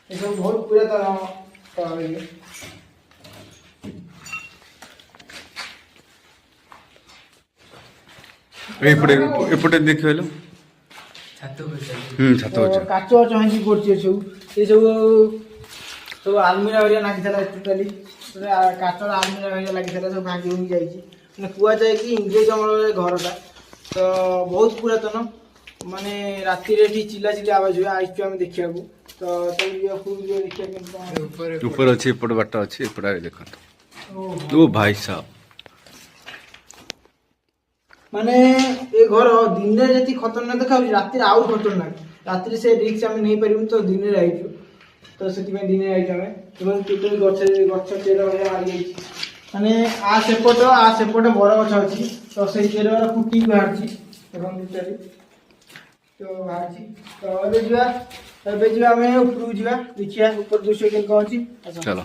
ये सब बहुत पुरातन एपटे देख छात काच चाही पड़े सब ये सब आलमीरा हरिया लगी टोटाली काचर आलमीरा हरिया लगी सब भांगी भूंगी जाए कुआ जाए कि इंग्रेज अमल घरटा तो बहुत पुरातन माने राति चिल्ला चिल्ला आवाज हुए आईचु आम देखा तो देखिए ऊपर अच्छी एपट बाट अच्छी एपटे देखो ओ भाई साहब माने ये घर दिन में जी खतरनाक देखा राति आउ खतरनाक राति से रिक्स आम नहीं पार तो दिन में आईचु तो से दिन में आईचु आम टोटल गछ चेर भाई मारी माने आ सेपट बड़ गछ अच्छी तो से चेर फुटी बाहर टोटाली तो बाहर तो एबे जीवा आम ऊपर जा देखिए ऊपर दृश्य केन कौन अच्छी चलो।